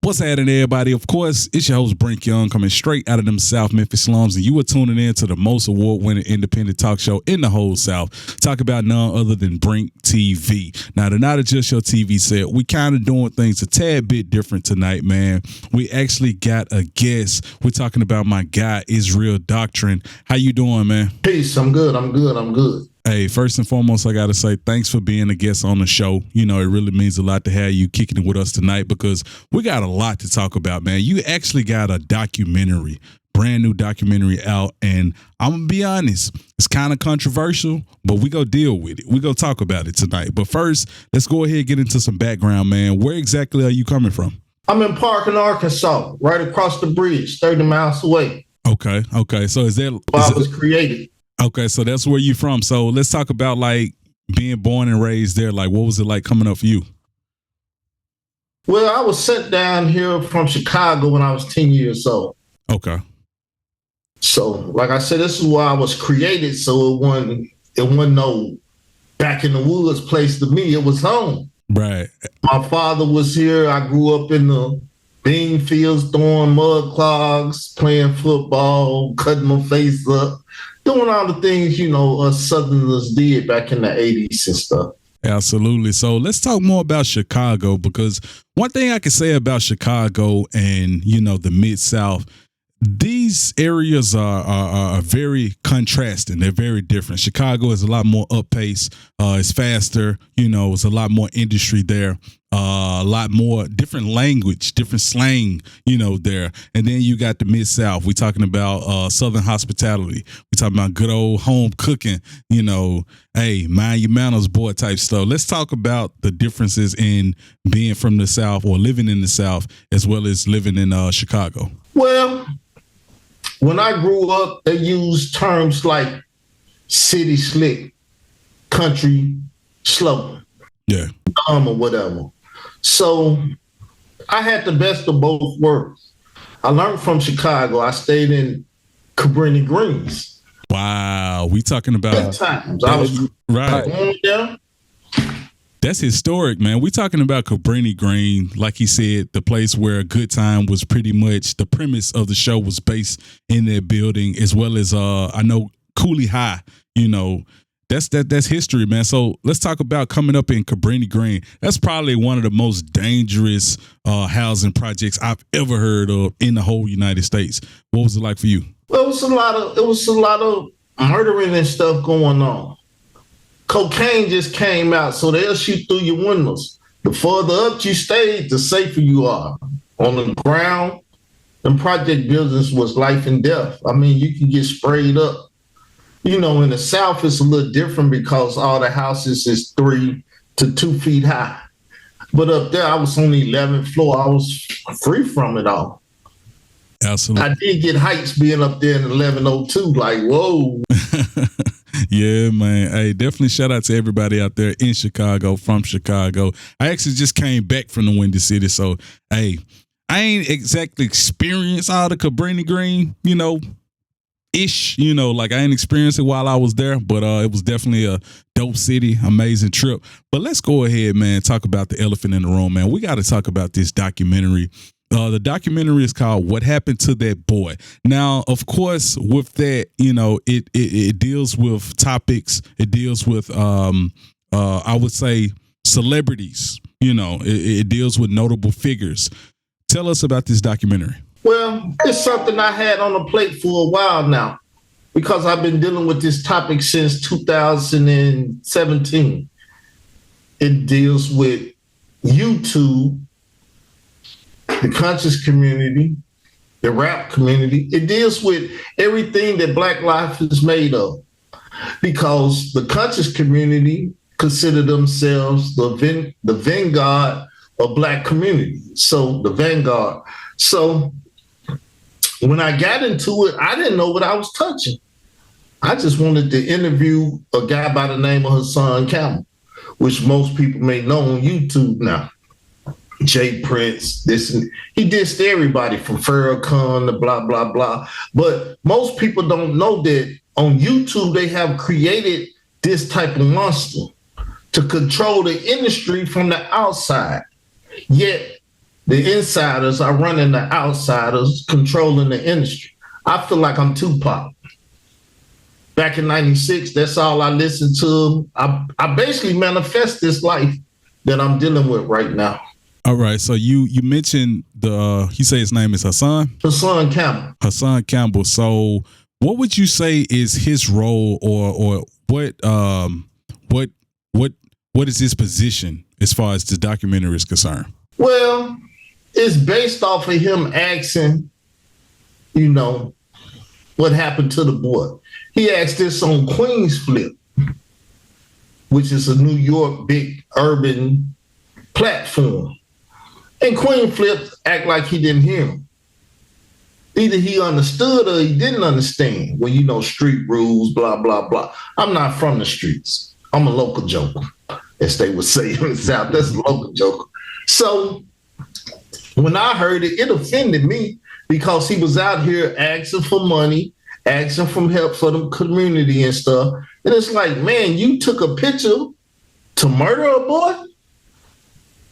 What's happening, everybody? Of course, it's your host, Brink Young, coming straight out of them South Memphis slums, and you are tuning in to the most award-winning independent talk show in the whole South. Talk about none other than BrinkTV. Now, they're not just your TV set. We kind of doing things a tad bit different tonight, man. We actually got a guest. We're talking about my guy, Israel Doctrine. How you doing, man? Peace. I'm good. Hey, first and foremost, I got to say thanks for being a guest on the show. You know, it really means a lot to have you kicking it with us tonight because we got a lot to talk about, man. You actually got a documentary, brand new documentary out, and I'm going to be honest, it's kind of controversial, but we go deal with it. We go talk about it tonight. But first, let's go ahead and get into some background, man. Where exactly are you coming from? I'm in Parkin, Arkansas, right across the bridge, 30 miles away. Okay. So is that where I was created? Okay, so that's where you from. So let's talk about like being born and raised there. Like, what was it like coming up for you? Well, I was sent down here from Chicago when I was 10 years old. Okay. So, like I said, this is where I was created. So it wasn't no back in the woods place to me. It was home. Right. My father was here. I grew up in the bean fields, throwing mud clogs, playing football, cutting my face up. Doing all the things, you know, us Southerners did back in the 80s and stuff. Absolutely. So let's talk more about Chicago, because one thing I can say about Chicago and, you know, the Mid-South, these areas are very contrasting. They're very different. Chicago is a lot more up-paced. It's faster. You know, it's a lot more industry there. A lot more different language, different slang, you know, there. And then you got the Mid-South. We're talking about Southern hospitality. We're talking about good old home cooking, you know, hey, mind your manners, boy type stuff. Let's talk about the differences in being from the South or living in the South as well as living in Chicago. Well, when I grew up, they used terms like city slick, country slow, yeah, or whatever. So I had the best of both worlds. I learned from Chicago. I stayed in Cabrini-Greens. Wow, we talking about times. I was right. Yeah. That's historic, man. We're talking about Cabrini-Green, like he said, the place where a good time was pretty much the premise of the show was based in that building, as well as I know Cooley High, you know. That's history, man. So let's talk about coming up in Cabrini-Green. That's probably one of the most dangerous housing projects I've ever heard of in the whole United States. What was it like for you? Well, it was a lot of murdering and stuff going on. Cocaine just came out, so they'll shoot through your windows. The further up you stayed, the safer you are. On the ground, the project business was life and death. I mean, you can get sprayed up. You know, in the South, it's a little different because all the houses is 3 to 2 feet high. But up there, I was on the 11th floor. I was free from it all. Absolutely. I did get heights being up there in 1102, like, whoa. Yeah, man. Hey, definitely shout out to everybody out there in Chicago, from Chicago. I actually just came back from the Windy City, so, hey, I ain't exactly experienced all the Cabrini-Green, you know, ish, you know, like I ain't experienced it while I was there, but it was definitely a dope city, amazing trip. But let's go ahead, man, talk about the elephant in the room, man. We got to talk about this documentary. The documentary is called What Happened to That Boy. Now, of course, with that, you know, it deals with topics. It deals with, I would say, celebrities. You know, it deals with notable figures. Tell us about this documentary. Well, it's something I had on the plate for a while now because I've been dealing with this topic since 2017. It deals with YouTube, the conscious community, the rap community. It deals with everything that Black life is made of because the conscious community consider themselves the vanguard of Black community. So the vanguard. So when I got into it, I didn't know what I was touching. I just wanted to interview a guy by the name of Hassan Campbell, which most people may know on YouTube now. Jay Prince, he dissed everybody from Farrakhan to blah, blah, blah. But most people don't know that on YouTube, they have created this type of monster to control the industry from the outside. Yet The insiders are running the outsiders, controlling the industry. I feel like I'm Tupac. Back in 96, that's all I listened to. I basically manifest this life that I'm dealing with right now. All right. So you mentioned you say his name is Hassan? Hassan Campbell. Hassan Campbell. So what would you say is his role or what is his position as far as the documentary is concerned? Well, it's based off of him asking, what happened to the boy. He asked this on Queen's Flip, which is a New York big urban platform. And Queen Flip act like he didn't hear him. Either he understood or he didn't understand. Well, street rules, blah, blah, blah. I'm not from the streets. I'm a local joker, as they would say in the South. That's a local joker. So when I heard it, it offended me because he was out here asking for money, asking for help for the community and stuff. And it's like, man, you took a picture to murder a boy?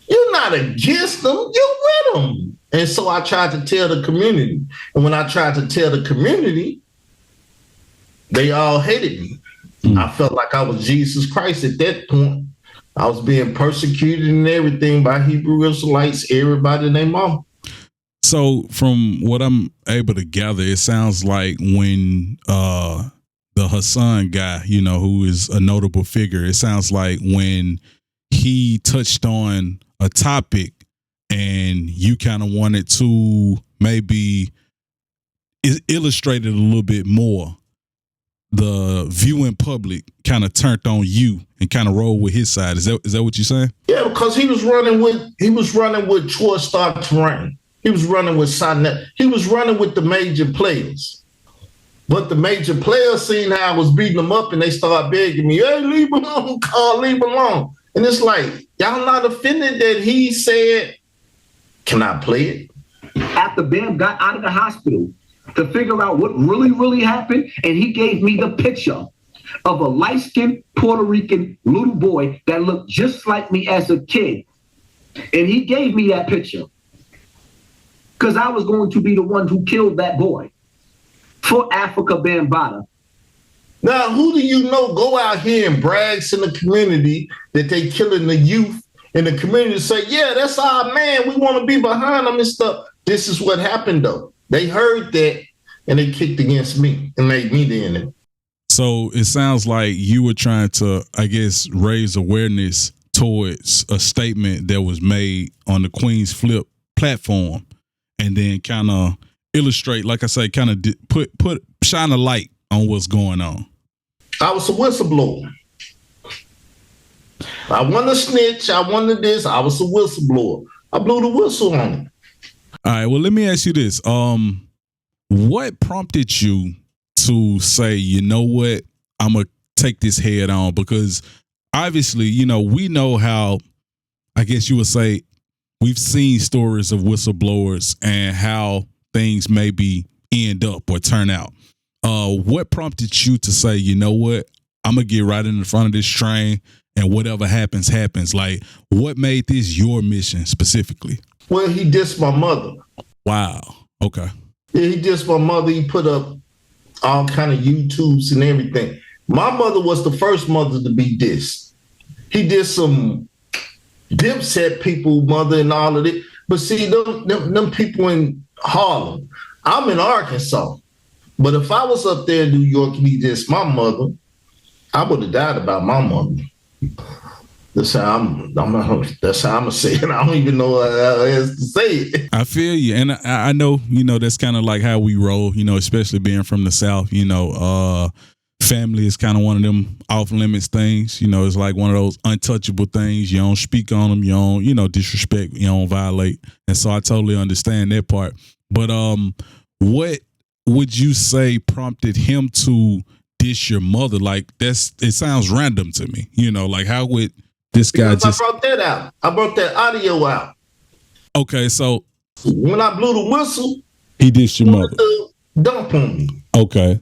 You're not against them, you're with them. And so I tried to tell the community. And when I tried to tell the community, they all hated me. I felt like I was Jesus Christ at that point. I was being persecuted and everything by Hebrew Israelites, everybody and their mom. So from what I'm able to gather, it sounds like when the Hassan guy, who is a notable figure, it sounds like when he touched on a topic and you kind of wanted to maybe illustrate it a little bit more, the viewing public kind of turned on you and kind of rolled with his side. Is that what you're saying? Yeah, because he was running with Troy Doctrine. He was running with Sonnet. He was running with the major players. But the major players seen how I was beating them up and they started begging me, hey, leave him alone, Carl, leave him alone. And it's like, y'all not offended that he said, can I play it? After Bam got out of the hospital to figure out what really, really happened, and he gave me the picture of a light-skinned Puerto Rican little boy that looked just like me as a kid. And he gave me that picture because I was going to be the one who killed that boy for Africa Bambaataa. Now, who do you know go out here and brags in the community that they killing the youth and the community say, yeah, that's our man. We want to be behind them and stuff. This is what happened, though. They heard that and they kicked against me and made me the enemy. So it sounds like you were trying to, I guess, raise awareness towards a statement that was made on the Queen's Flip platform and then kind of illustrate, like I say, kind of shine a light on what's going on. I was a whistleblower. I wasn't a snitch. I wasn't this. I was a whistleblower. I blew the whistle on it. All right. Well, let me ask you this. What prompted you to say, you know what, I'm going to take this head on? Because obviously, we know how, I guess you would say, we've seen stories of whistleblowers and how things maybe end up or turn out. What prompted you to say, you know what, I'm going to get right in the front of this train and whatever happens, happens? Like, what made this your mission specifically? Well, he dissed my mother. Wow. Okay. Yeah, he dissed my mother. He put up all kind of YouTubes and everything. My mother was the first mother to be dissed. He did some Dipset people, mother and all of it. But see, them people in Harlem, I'm in Arkansas. But if I was up there in New York and he dissed my mother, I would have died about my mother. That's how I'm gonna say it. I don't even know how else to say it. I feel you, and I know that's kind of like how we roll. Especially being from the South. Family is kind of one of them off limits things. It's like one of those untouchable things. You don't speak on them. You don't disrespect. You don't violate. And so I totally understand that part. But what would you say prompted him to diss your mother? Like it sounds random to me. Like how would this guy because I brought that out. I brought that audio out. Okay, so when I blew the whistle, he dissed your mother. Dump on me. Okay.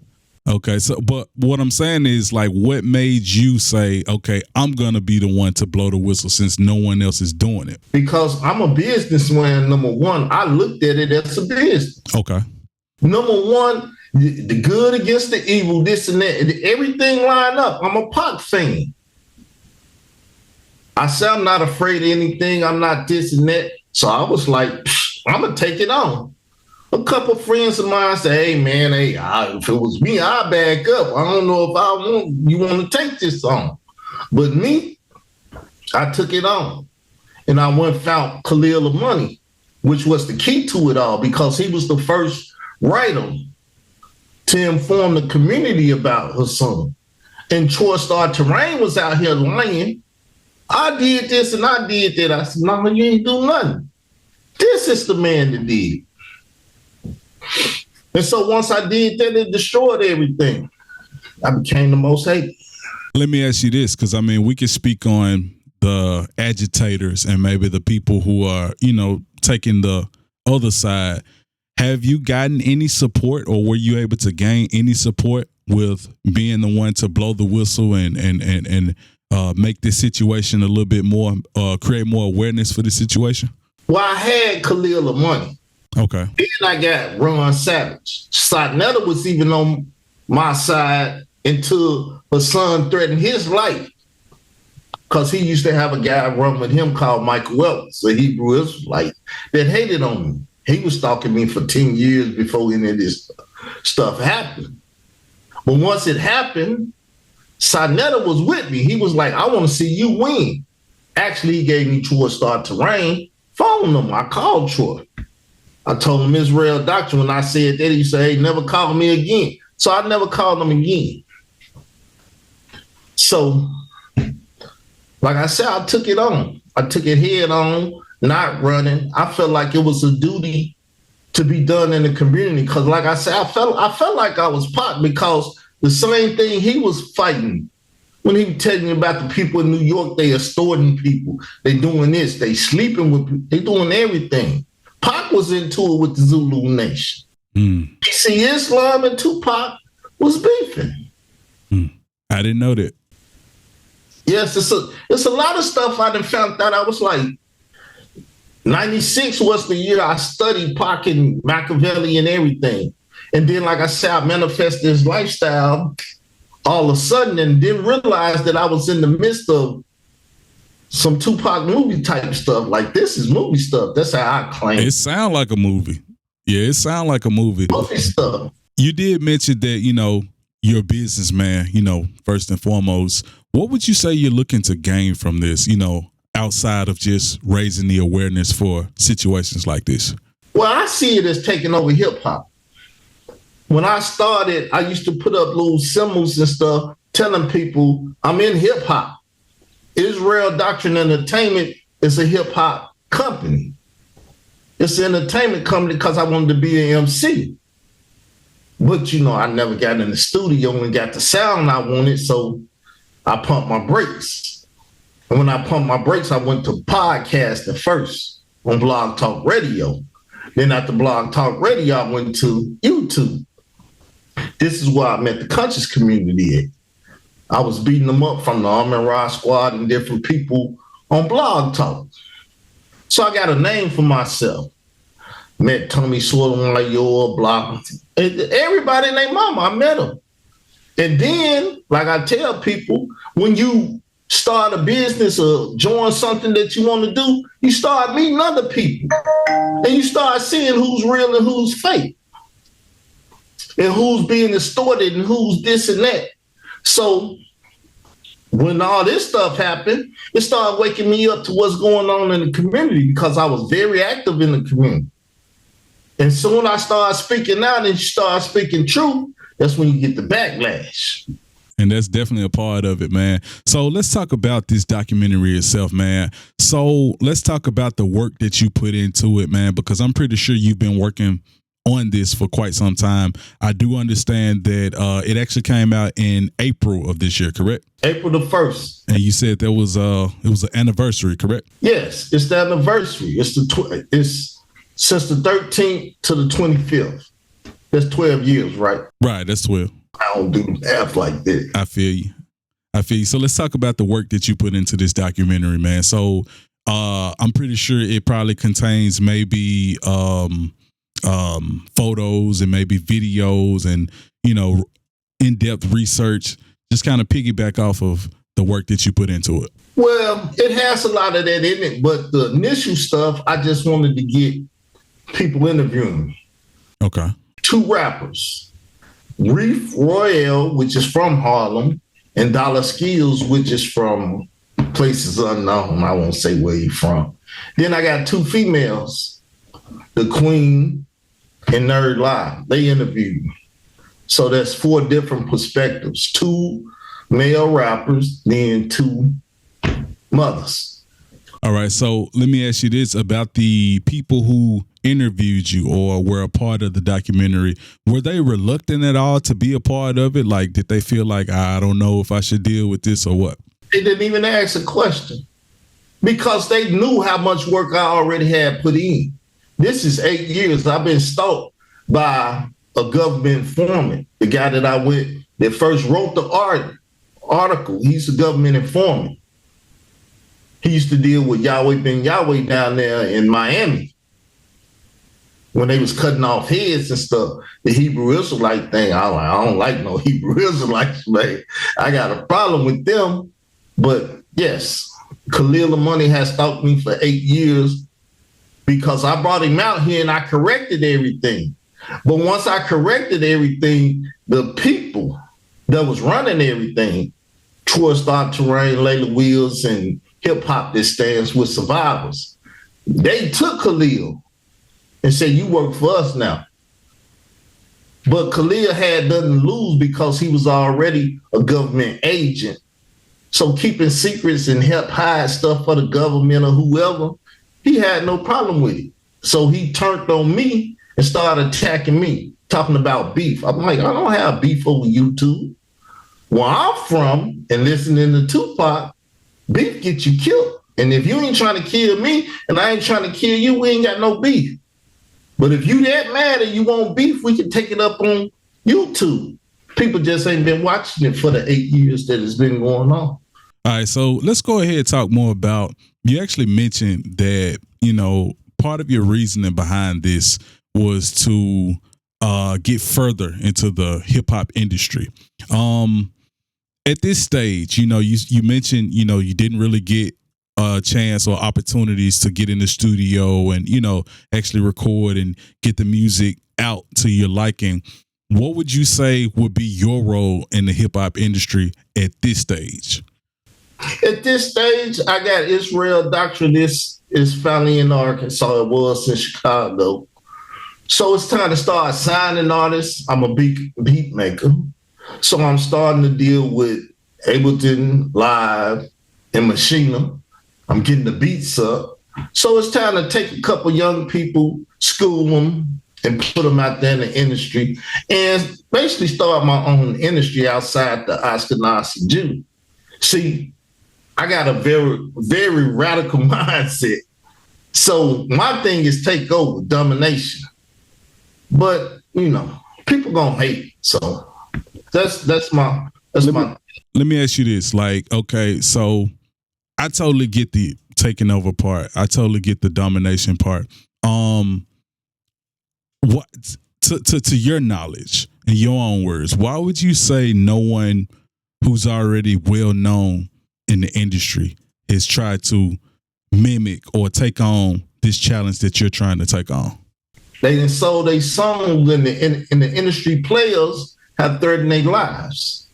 Okay, so but what I'm saying is like, what made you say, okay, I'm gonna be the one to blow the whistle since no one else is doing it? Because I'm a businessman. Number one, I looked at it as a business. Okay. Number one, the good against the evil, this and that, everything lined up. I'm a Pac fan. I said I'm not afraid of anything. I'm not this and that. So I was like, I'm gonna take it on. A couple of friends of mine said, "Hey man, if it was me, I'd back up. I don't know if you want to take this on." But me, I took it on. And I went and found Khalil Money, which was the key to it all, because he was the first writer to inform the community about her son. And Troy Star Terrain was out here lying. I did this and I did that. I said, "No, you ain't do nothing. This is the man that did." And so once I did that, it destroyed everything. I became the most hated. Let me ask you this, because I mean, we could speak on the agitators and maybe the people who are, taking the other side. Have you gotten any support, or were you able to gain any support with being the one to blow the whistle and make this situation a little bit more, create more awareness for the situation? Well, I had Khalil Money. Okay. Then I got Ron Savage. Sonetta was even on my side until her son threatened his life, because he used to have a guy run with him called Michael Wells, a Hebrew Israelite that hated on me. He was stalking me for 10 years before any of this stuff happened. But once it happened, Sonetta was with me. He was like, "I want to see you win." Actually, he gave me Troy Star Terrain phone number. I called Troy. I told him Israel Doctrine. When I said that, he said, "Hey, never call me again." So I never called him again. So, like I said, I took it on. I took it head on, not running. I felt like it was a duty to be done in the community, because, like I said, I felt like I was Pac, because the same thing he was fighting when he was telling me about the people in New York. They extorting people. They doing this. They sleeping with people. They doing everything. Pac was into it with the Zulu Nation. PC Islam and Tupac was beefing. I didn't know that. Yes, it's a lot of stuff I done found out. I was like, 96 was the year I studied Pac and Machiavelli and everything. And then, like I said, I manifested this lifestyle all of a sudden and didn't realize that I was in the midst of some Tupac movie type stuff. Like, this is movie stuff. That's how I claim. It sounds like a movie. Yeah, it sounds like a movie. Movie stuff. You did mention that, you're a businessman, first and foremost. What would you say you're looking to gain from this, outside of just raising the awareness for situations like this? Well, I see it as taking over hip hop. When I started, I used to put up little symbols and stuff telling people I'm in hip hop. Israel Doctrine Entertainment is a hip hop company. It's an entertainment company because I wanted to be an MC. But, I never got in the studio and got the sound I wanted, so I pumped my brakes. And when I pumped my brakes, I went to podcasting first on Blog Talk Radio. Then after Blog Talk Radio, I went to YouTube. This is where I met the conscious community at. I was beating them up from the Arm and Rod Squad and different people on Blog Talk. So I got a name for myself. Met Tommy Sotomayor, Block. Everybody and their mama, I met them. And then, like I tell people, when you start a business or join something that you want to do, you start meeting other people. And you start seeing who's real and who's fake. And who's being extorted and who's this and that. So when all this stuff happened, it started waking me up to what's going on in the community, because I was very active in the community. And soon I started speaking out and start speaking truth. That's when you get the backlash. And that's definitely a part of it, man. So let's talk about this documentary itself, man. So let's talk about the work that you put into it, man, because I'm pretty sure you've been working on this for quite some time. I do understand that it actually came out in April of this year, correct? April the 1st. And you said there was it was an anniversary, correct? Yes, it's the anniversary. It's since the 13th to the 25th. That's 12 years, right? Right, that's 12. I don't do math like that. I feel you. So let's talk about the work that you put into this documentary, man. So I'm pretty sure it probably contains maybe photos and maybe videos and, in-depth research. Just kind of piggyback off of the work that you put into it. Well, it has a lot of that in it, but the initial stuff, I just wanted to get people interviewing me. Okay. 2 rappers, Reef Royale, which is from Harlem, and Dollar Skills, which is from places unknown. I won't say where he's from. Then I got 2 females, the Queen and Nerd Live. They interviewed me. So that's 4 different perspectives. 2 male rappers, then 2 mothers. All right. So let me ask you this about the people who interviewed you or were a part of the documentary. Were they reluctant at all to be a part of it? Like, did they feel like, I don't know if I should deal with this or what? They didn't even ask a question because they knew how much work I already had put in. This is 8 years. I've been stalked by a government informant, the guy that first wrote the article. He's a government informant. He used to deal with Yahweh Ben Yahweh down there in Miami when they was cutting off heads and stuff. The Hebrew Israelite thing, I don't like no Hebrew Israelites, man. I got a problem with them. But yes, Khalil Money has stalked me for 8 years because I brought him out here and I corrected everything. But once I corrected everything, the people that was running everything, towards Doctrine, Layla Wheels, and hip hop that stands with survivors, they took Khalil and said, you work for us now. But Khalil had nothing to lose because he was already a government agent. So keeping secrets and help hide stuff for the government or whoever, he had no problem with it. So he turned on me and started attacking me, talking about beef. I'm like, I don't have beef over YouTube. Where I'm from and listening to Tupac, beef gets you killed. And if you ain't trying to kill me and I ain't trying to kill you, we ain't got no beef. But if you that mad and you want beef, we can take it up on YouTube. People just ain't been watching it for the 8 years that it's been going on. All right, so let's go ahead and talk more about, you actually mentioned that, part of your reasoning behind this was to get further into the hip hop industry. At this stage, you mentioned, you didn't really get a chance or opportunities to get in the studio and, actually record and get the music out to your liking. What would you say would be your role in the hip hop industry at this stage? At this stage, I got Israel Doctrine. This is finally in Arkansas. It was in Chicago. So it's time to start signing artists. I'm a beat maker. So I'm starting to deal with Ableton Live and Machina. I'm getting the beats up. So it's time to take a couple young people, school them, and put them out there in the industry and basically start my own industry outside the Ashkenazi Jew. See, I got a very, very radical mindset. So my thing is take over, domination. But, people gonna hate. So that's my. Let me ask you this. Like, okay, so I totally get the taking over part. I totally get the domination part. What to your knowledge, in your own words, why would you say no one who's already well known in the industry has tried to mimic or take on this challenge that you're trying to take on? They done sold their songs in the industry. Players have threatened their lives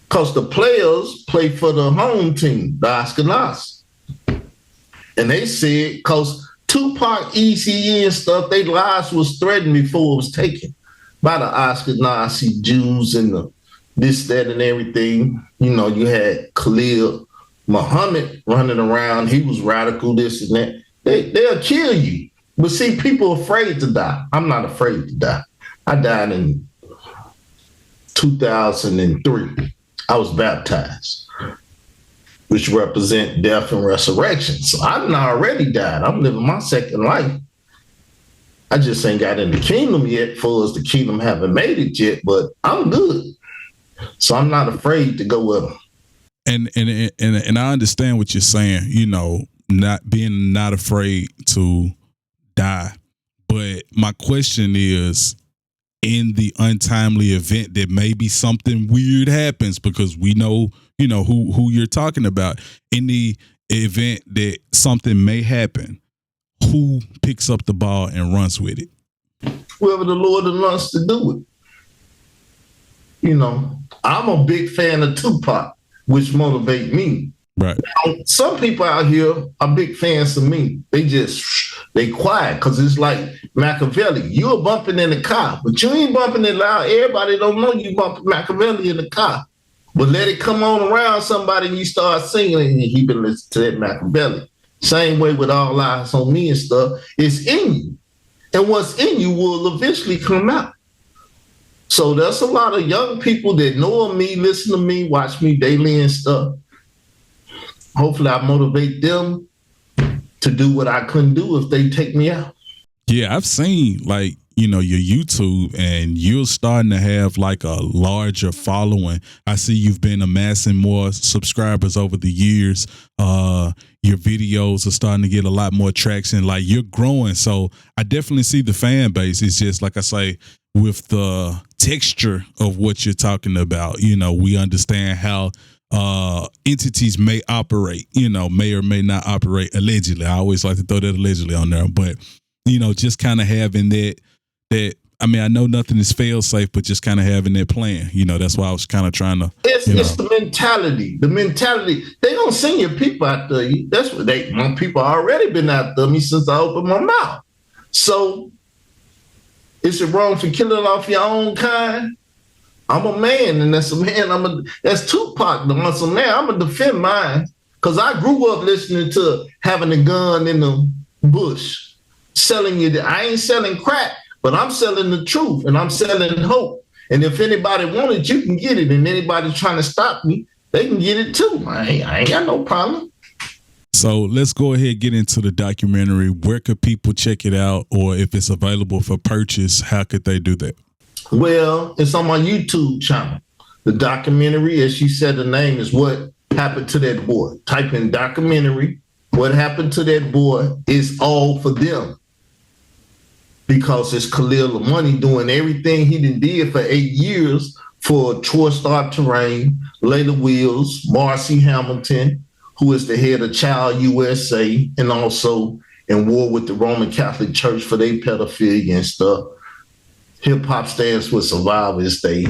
because the players play for the home team, the Ashkenaz. And they said because Tupac, ECE and stuff, their lives was threatened before it was taken by the Ashkenazi Jews and the this, that, and everything. You had Khalil Muhammad running around. He was radical, this and that. They'll kill you. But see, people are afraid to die. I'm not afraid to die. I died in 2003. I was baptized, which represent death and resurrection. So I've already died. I'm living my second life. I just ain't got in the kingdom yet, for us the kingdom haven't made it yet, but I'm good. So I'm not afraid to go with them. And I understand what you're saying, you know, not afraid to die. But my question is, in the untimely event that maybe something weird happens, because we know, you know, who you're talking about, in the event that something may happen, who picks up the ball and runs with it? Whoever the Lord wants to do it. You know, I'm a big fan of Tupac, which motivate me. Right. Some people out here are big fans of me. They quiet because it's like Machiavelli. You're bumping in the car, but you ain't bumping it loud. Everybody don't know you bumping Machiavelli in the car. But let it come on around somebody and you start singing and he been listening to that Machiavelli. Same way with All Eyes on Me and stuff. It's in you. And what's in you will eventually come out. So there's a lot of young people that know of me, listen to me, watch me daily and stuff. Hopefully I motivate them to do what I couldn't do if they take me out. Yeah, I've seen, like, you know, your YouTube, and you're starting to have like a larger following. I see you've been amassing more subscribers over the years. Your videos are starting to get a lot more traction. Like, you're growing. So I definitely see the fan base. It's just like I say, with the texture of what you're talking about, you know, we understand how entities may operate, you know, may or may not operate allegedly. I always like to throw that allegedly on there, but you know, just kind of having that I mean, I know nothing is fail safe, but just kind of having that plan, you know, that's why I was kind of trying to. It's the mentality. They don't send your people out there. That's what my people already been out there me since I opened my mouth. So is it wrong for killing off your own kind? I'm a man, and that's a man. That's Tupac, the muscle man. I'm gonna defend mine because I grew up listening to having a gun in the bush, selling you. I ain't selling crack, but I'm selling the truth, and I'm selling hope. And if anybody want it, you can get it. And anybody trying to stop me, they can get it too. I ain't got no problem. So let's go ahead and get into the documentary. Where could people check it out, or if it's available for purchase, how could they do that? Well, it's on my YouTube channel. The documentary, as she said, the name is What Happened to That Boy. Type in documentary, What Happened to That Boy. Is all for them. Because it's Khalil Money doing everything he did for 8 years for Troy Star Terrain, Layla Wills, Marcy Hamilton, who is the head of Child USA, and also in war with the Roman Catholic Church for their pedophilia and stuff. Hip Hop Stands with Survivors, they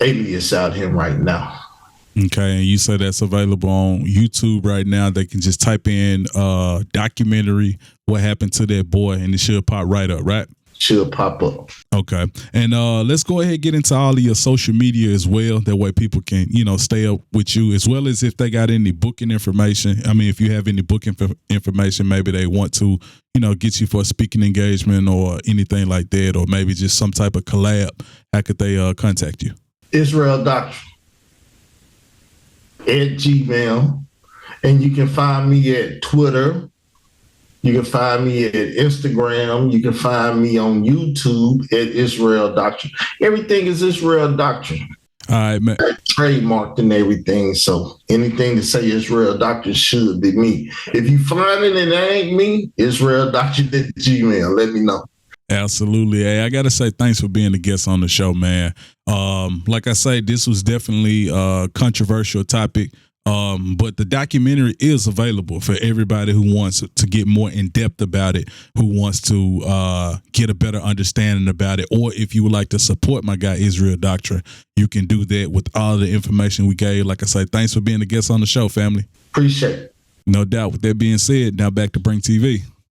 alias out here right now. Okay, and you say that's available on YouTube right now. They can just type in documentary, What Happened to That Boy, and it should pop right up, right? Should pop up. Okay. And let's go ahead and get into all of your social media as well. That way people can, you know, stay up with you, as well as if they got any booking information. I mean, if you have any booking information, maybe they want to, you know, get you for a speaking engagement or anything like that, or maybe just some type of collab. How could they contact you? Israel Doctrine at Gmail. And you can find me at Twitter. You can find me at Instagram. You can find me on YouTube at Israel Doctrine. Everything is Israel Doctrine. All right, man. Trademarked and everything. So anything to say Israel Doctrine should be me. If you find it and it ain't me, Israel Doctrine at Gmail. Let me know. Absolutely. Hey, I got to say thanks for being a guest on the show, man. Like I say, this was definitely a controversial topic. But the documentary is available for everybody who wants to get more in depth about it, who wants to get a better understanding about it. Or if you would like to support my guy, Israel Doctrine, you can do that with all the information we gave. Like I say, thanks for being a guest on the show, family. Appreciate it. No doubt. With that being said, now back to BrinkTV.